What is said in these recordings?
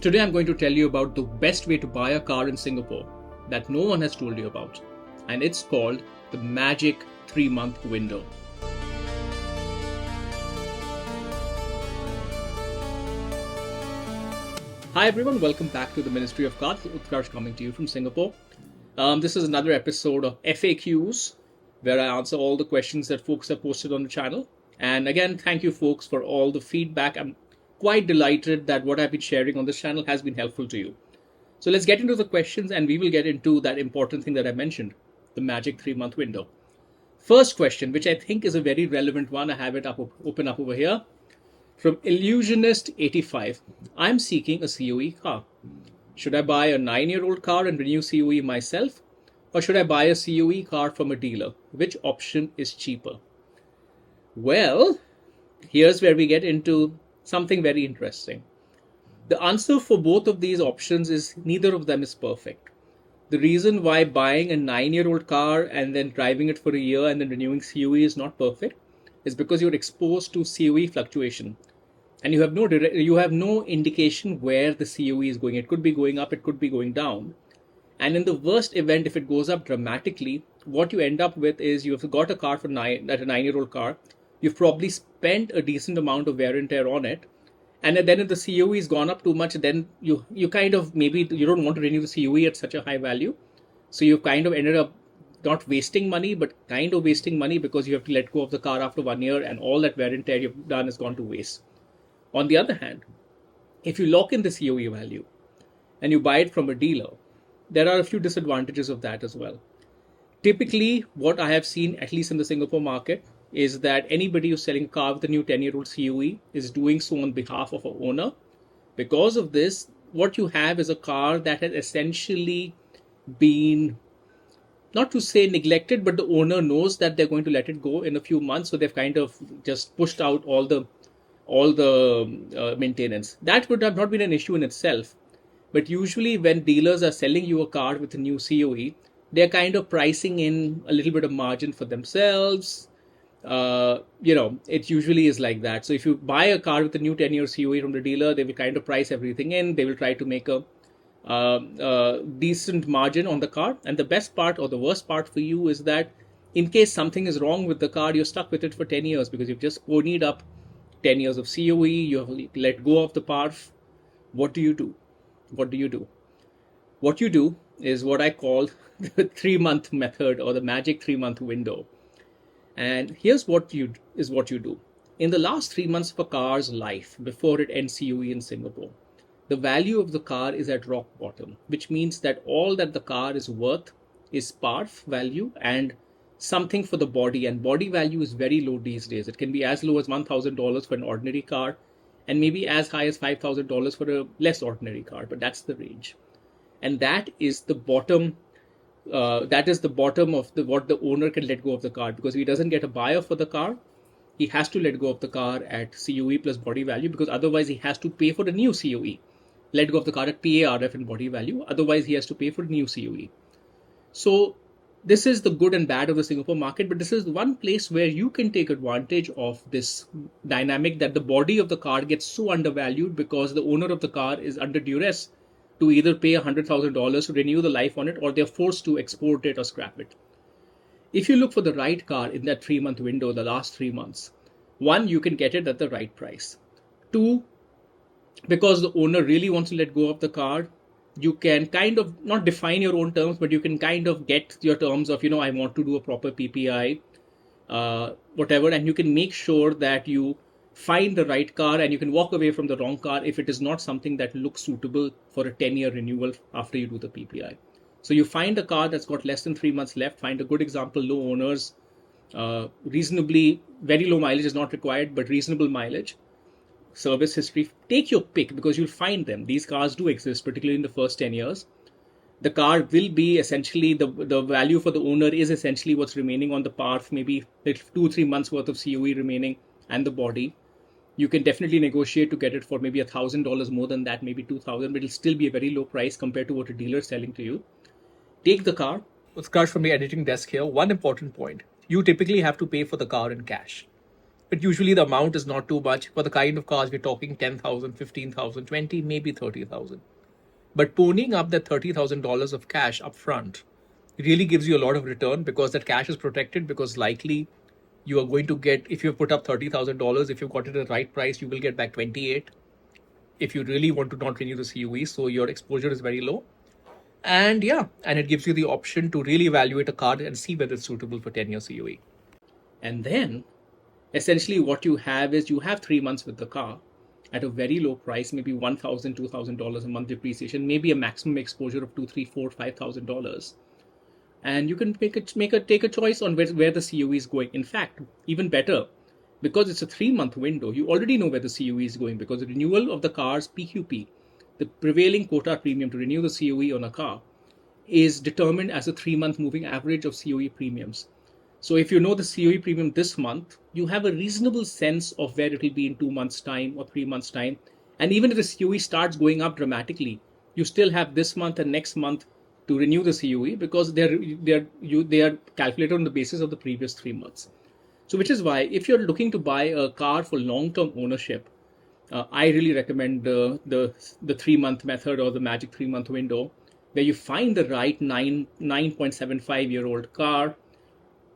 Today I'm going to tell you about the best way to buy a car in Singapore that no one has told you about, and it's called the magic 3-month window. Hi everyone, welcome back to the Ministry of Cars. Utkarsh coming to you from Singapore. This is another episode of FAQs where I answer all the questions that folks have posted on the channel. And again, thank you folks for all the feedback. I'm quite delighted that what I've been sharing on this channel has been helpful to you. So let's get into the questions and we will get into that important thing that I mentioned, the magic 3-month window. First question, which I think is a very relevant one. I have it open up over here. From Illusionist85, I'm seeking a COE car. Should I buy a 9-year-old car and renew COE myself? Or should I buy a COE car from a dealer? Which option is cheaper? Well, here's where we get into something very interesting. The answer for both of these options is neither of them is perfect. The reason why buying a 9-year-old car and then driving it for a year and then renewing COE is not perfect is because you're exposed to COE fluctuation. And you have no indication where the COE is going. It could be going up, it could be going down. And in the worst event, if it goes up dramatically, what you end up with is you've got a car a 9-year-old car. You've probably spent a decent amount of wear and tear on it. And then if the COE has gone up too much, then you kind of, maybe you don't want to renew the COE at such a high value. So you've kind of ended up not wasting money, but kind of wasting money because you have to let go of the car after 1 year and all that wear and tear you've done has gone to waste. On the other hand, if you lock in the COE value and you buy it from a dealer, there are a few disadvantages of that as well. Typically, what I have seen, at least in the Singapore market, is that anybody who's selling a car with a new 10-year-old COE is doing so on behalf of an owner. Because of this, what you have is a car that has essentially been, not to say neglected, but the owner knows that they're going to let it go in a few months. So they've kind of just pushed out all the maintenance. That would have not been an issue in itself. But usually when dealers are selling you a car with a new COE, they're kind of pricing in a little bit of margin for themselves. It usually is like that. So if you buy a car with a new 10-year COE from the dealer, they will kind of price everything in. They will try to make a decent margin on the car. And the best part or the worst part for you is that in case something is wrong with the car, you're stuck with it for 10 years because you've just ponied up 10 years of COE, you have let go of the PARF. What do you do? What you do is what I call the 3-month method or the magic 3-month window. And here's what you do. In the last 3 months of a car's life, before it ends COE in Singapore, the value of the car is at rock bottom, which means that all that the car is worth is PARF value and something for the body, and body value is very low these days. It can be as low as $1,000 for an ordinary car and maybe as high as $5,000 for a less ordinary car, but that's the range. And that is the bottom of what the owner can let go of the car, because if he doesn't get a buyer for the car, he has to let go of the car at COE plus body value, because otherwise he has to pay for the new COE. Let go of the car at PARF and body value, otherwise he has to pay for the new COE. So this is the good and bad of the Singapore market, but this is one place where you can take advantage of this dynamic that the body of the car gets so undervalued because the owner of the car is under duress to either pay $100,000 to renew the life on it, or they're forced to export it or scrap it. If you look for the right car in that 3-month window, the last 3 months, 1, you can get it at the right price. 2, because the owner really wants to let go of the car, you can kind of not define your own terms, but you can kind of get your terms of, I want to do a proper PPI, whatever, and you can make sure that you find the right car and you can walk away from the wrong car if it is not something that looks suitable for a 10-year renewal after you do the PPI. So you find a car that's got less than 3 months left, find a good example, low owners, reasonably, very low mileage is not required, but reasonable mileage. Service history, take your pick because you'll find them. These cars do exist, particularly in the first 10 years. The car will be essentially, the value for the owner is essentially what's remaining on the PARF, maybe 2-3 months worth of COE remaining and the body. You can definitely negotiate to get it for maybe $1,000 more than that, maybe $2,000, but it'll still be a very low price compared to what a dealer is selling to you. Take the car. Utkarsh from the editing desk here. One important point. You typically have to pay for the car in cash. But usually the amount is not too much. For the kind of cars we're talking 10,000, 15,000, 20, maybe 30,000. But ponying up that $30,000 of cash upfront really gives you a lot of return because that cash is protected, because likely you are going to get, if you put up $30,000, if you got it at the right price, you will get back 28 if you really want to not renew the COE. So your exposure is very low. And yeah, and it gives you the option to really evaluate a car and see whether it's suitable for 10-year COE. And then essentially what you have is you have 3 months with the car at a very low price, maybe $1,000, $2,000 a month depreciation, maybe a maximum exposure of $2, $3, $4, $5,000. And you can take a choice on where the COE is going. In fact, even better, because it's a 3-month window, you already know where the COE is going, because the renewal of the car's PQP, the prevailing quota premium to renew the COE on a car, is determined as a 3-month moving average of COE premiums. So if you know the COE premium this month, you have a reasonable sense of where it will be in 2 months' time or 3 months' time. And even if the COE starts going up dramatically, you still have this month and next month to renew the COE, because they are calculated on the basis of the previous 3 months. So which is why if you're looking to buy a car for long-term ownership, I really recommend the 3-month method, or the magic 3-month window, where you find the right 9.75-year-old car,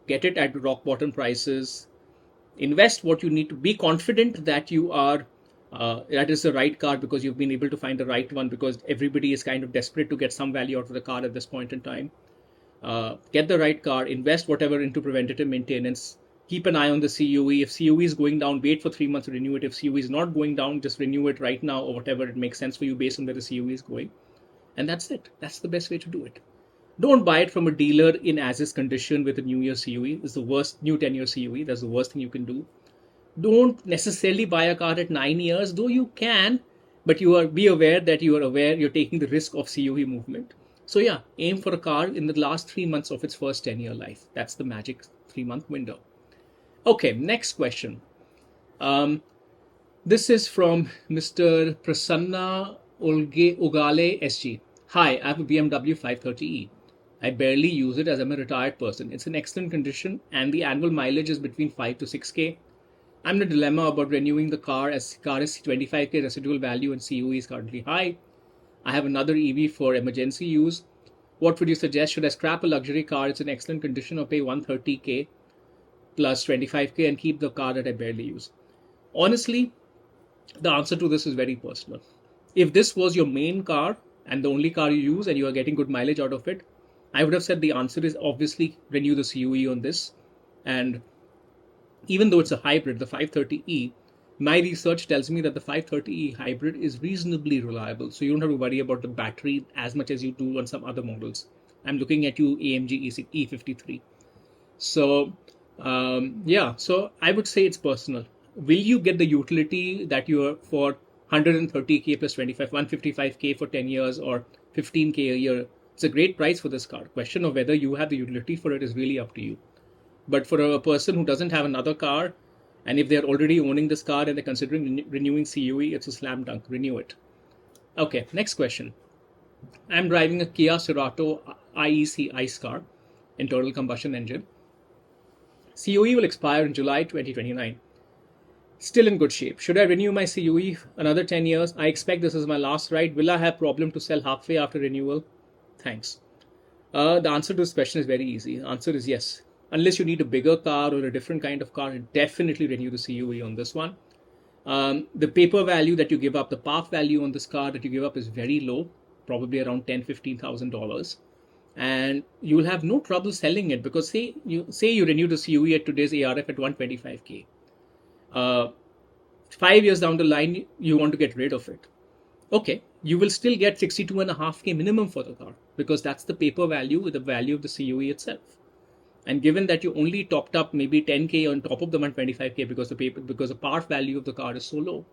get it at rock bottom prices, invest what you need to be confident that you are that is the right car, because you've been able to find the right one, because everybody is kind of desperate to get some value out of the car at this point in time. Get the right car, invest whatever into preventative maintenance, keep an eye on the COE. If COE is going down, wait for 3 months to renew it. If COE is not going down, just renew it right now, or whatever it makes sense for you based on where the COE is going. And that's it. That's the best way to do it. Don't buy it from a dealer in as-is condition with a new year COE. It's the worst. New 10-year COE. That's the worst thing you can do. Don't necessarily buy a car at 9 years, though you can, but be aware that you're taking the risk of COE movement. So yeah, aim for a car in the last 3 months of its first 10-year life. That's the magic 3-month window. Okay, next question. This is from Mr. Prasanna Ogale SG. Hi, I have a BMW 530e. I barely use it as I'm a retired person. It's in excellent condition and the annual mileage is between 5 to 6K. I'm in a dilemma about renewing the car, as car is 25K residual value and COE is currently high. I have another EV for emergency use. What would you suggest? Should I scrap a luxury car? It's in excellent condition, or pay 130K plus 25K and keep the car that I barely use? Honestly, the answer to this is very personal. If this was your main car and the only car you use and you are getting good mileage out of it, I would have said the answer is obviously renew the COE on this. And even though it's a hybrid, the 530e, my research tells me that the 530e hybrid is reasonably reliable. So you don't have to worry about the battery as much as you do on some other models. I'm looking at you, AMG E53. So yeah, so I would say it's personal. Will you get the utility that you are for 130K plus 25, 155K for 10 years or 15K a year? It's a great price for this car. Question of whether you have the utility for it is really up to you. But for a person who doesn't have another car, and if they're already owning this car and they're considering renewing COE, it's a slam dunk. Renew it. Okay, next question. I'm driving a Kia Cerato IEC ICE car, internal combustion engine. COE will expire in July 2029. Still in good shape. Should I renew my COE another 10 years? I expect this is my last ride. Will I have problem to sell halfway after renewal? Thanks. The answer to this question is very easy. The answer is yes. Unless you need a bigger car or a different kind of car, definitely renew the COE on this one. The paper value that you give up, the PAF value on this car that you give up is very low, probably around $10,000-15,000. And you will have no trouble selling it, because say you renew the COE at today's ARF at 125K. 5 years down the line, you want to get rid of it. Okay, you will still get 62.5K minimum for the car, because that's the paper value with the value of the COE itself. And given that you only topped up maybe 10K on top of the 125K because the part value of the car is so low,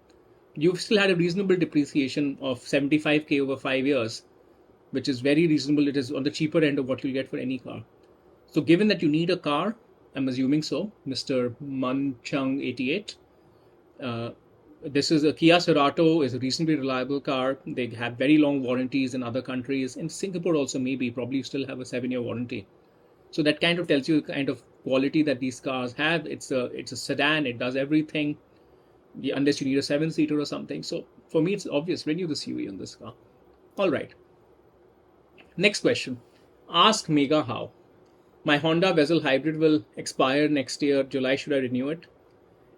you've still had a reasonable depreciation of 75K over 5 years, which is very reasonable. It is on the cheaper end of what you'll get for any car. So given that you need a car, I'm assuming so, Mr. Munchung88, this is a Kia Cerato, is a reasonably reliable car. They have very long warranties in other countries. In Singapore also probably you still have a 7-year warranty. So that kind of tells you the kind of quality that these cars have. It's a sedan. It does everything, unless you need a 7-seater or something. So for me, it's obvious. Renew the COE on this car. All right. Next question. Ask Mega how. My Honda Vezel hybrid will expire next year, July. Should I renew it?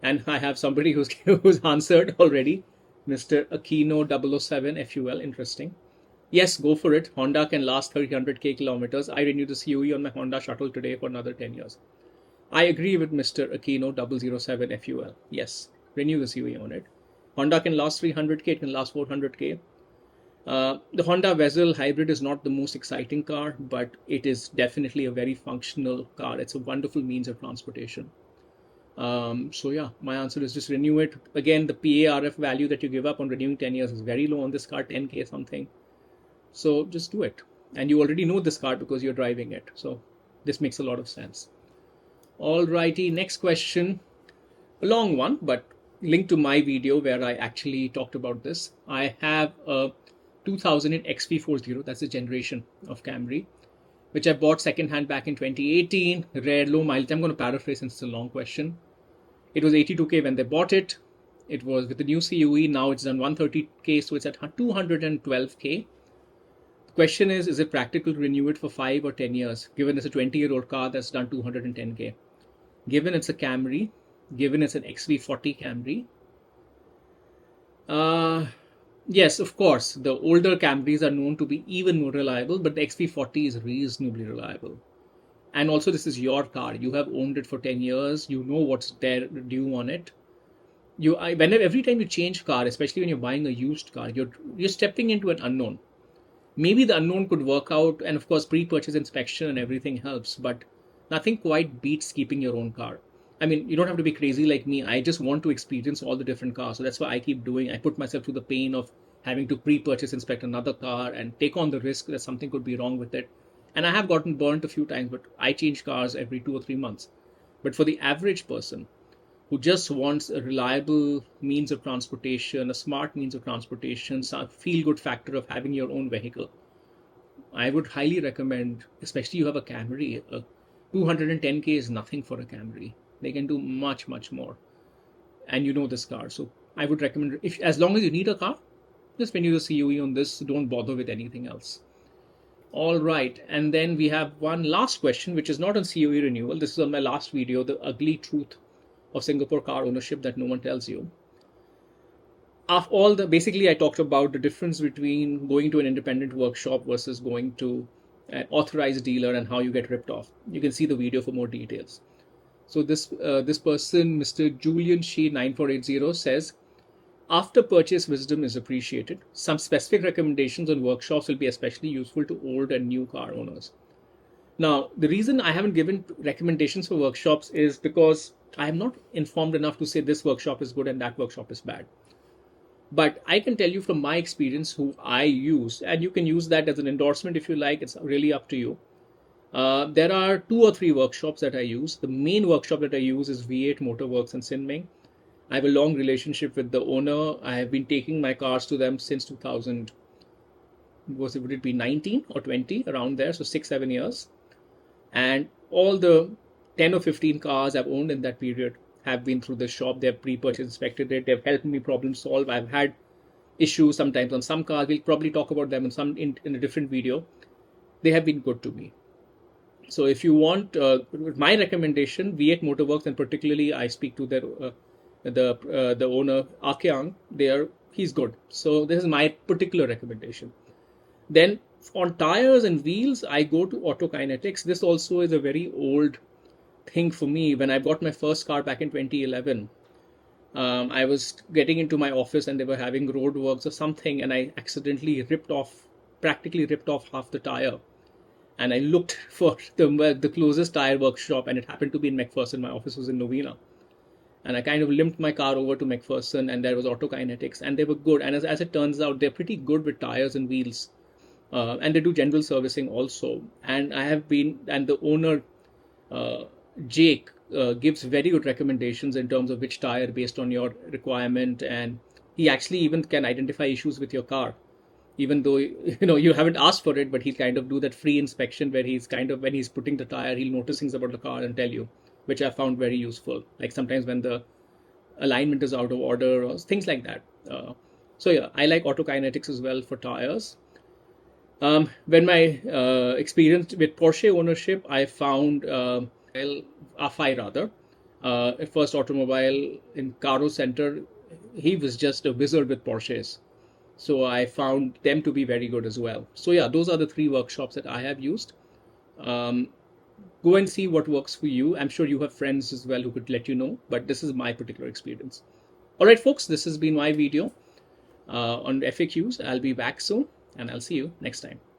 And I have somebody who's answered already, Mr. Aquino 007 FUL. Interesting. Yes, go for it. Honda can last 300k kilometers. I renew the COE on my Honda Shuttle today for another 10 years. I agree with Mr. Aquino 007 FUL. Yes, renew the COE on it. Honda can last 300k, it can last 400k. The Honda Vezel hybrid is not the most exciting car, but it is definitely a very functional car. It's a wonderful means of transportation. So yeah, my answer is just renew it. Again, the PARF value that you give up on renewing 10 years is very low on this car, 10k something. So just do it. And you already know this car because you're driving it. So this makes a lot of sense. Alrighty, next question. A long one, but linked to my video where I actually talked about this. I have a 2008 XV40, that's a generation of Camry, which I bought secondhand back in 2018. Rare, low mileage. I'm going to paraphrase since it's a long question. It was 82k when they bought it. It was with the new COE. Now it's done 130k, so it's at 212k. The question is it practical to renew it for 5 or 10 years, given it's a 20-year-old car that's done 210k? Given it's a Camry, given it's an XV40 Camry. Yes, of course, the older Camrys are known to be even more reliable, but the XV40 is reasonably reliable. And also, this is your car. You have owned it for 10 years. You know what's there due on it. Every time you change car, especially when you're buying a used car, you're stepping into an unknown. Maybe the unknown could work out, and of course, pre-purchase inspection and everything helps, but nothing quite beats keeping your own car. I mean, you don't have to be crazy like me. I just want to experience all the different cars. So that's why I keep doing. I put myself through the pain of having to pre-purchase inspect another car and take on the risk that something could be wrong with it. And I have gotten burnt a few times, but I change cars every 2 or 3 months. But for the average person who just wants a reliable means of transportation, a smart means of transportation, some feel-good factor of having your own vehicle, I would highly recommend, especially you have a Camry, 210k is nothing for a Camry. They can do much, much more. And you know this car. So I would recommend, as long as you need a car, just renew the COE on this. Don't bother with anything else. All right. And then we have one last question, which is not on COE renewal. This is on my last video, the ugly truth of Singapore car ownership that no one tells you. Basically, I talked about the difference between going to an independent workshop versus going to an authorized dealer and how you get ripped off. You can see the video for more details. So this person, Mr. Julian Shi 9480, says, after purchase wisdom is appreciated. Some specific recommendations on workshops will be especially useful to old and new car owners. Now, the reason I haven't given recommendations for workshops is because I am not informed enough to say this workshop is good and that workshop is bad. But I can tell you from my experience who I use, and you can use that as an endorsement if you like. It's really up to you. There are 2 or 3 workshops that I use. The main workshop that I use is V8 Motorworks in Sinming. I have a long relationship with the owner. I have been taking my cars to them since 2000. Would it be 19 or 20, around there? So 6-7 years. And all the 10 or 15 cars I've owned in that period have been through the shop. They've pre-purchase inspected it. They've helped me problem solve. I've had issues sometimes on some cars. We'll probably talk about them in a different video. They have been good to me. So if you want my recommendation, V8 Motorworks, and particularly I speak to their the owner Akyang, he's good. So this is my particular recommendation. Then on tires and wheels, I go to Auto Kinetics. This also is a very old thing for me. When I got my first car back in 2011, I was getting into my office and they were having road works or something, and I accidentally practically ripped off half the tire. And I looked for the closest tire workshop, and it happened to be in McPherson. My office was in Novena. And I kind of limped my car over to McPherson, and there was Auto Kinetics, and they were good. And as it turns out, they're pretty good with tires and wheels. And they do general servicing also. And the owner, Jake, gives very good recommendations in terms of which tire based on your requirement. And he actually even can identify issues with your car even though you haven't asked for it, but he'll kind of do that free inspection where he's kind of, when he's putting the tire, he'll notice things about the car and tell you, which I found very useful. Like sometimes when the alignment is out of order or things like that. So yeah, I like autokinetics as well for tires. When my experience with Porsche ownership, I found Afai rather, first automobile in Caro Center. He was just a wizard with Porsches. So I found them to be very good as well. So yeah, those are the 3 workshops that I have used. Go and see what works for you. I'm sure you have friends as well who could let you know, but this is my particular experience. All right, folks, this has been my video on FAQs. I'll be back soon, and I'll see you next time.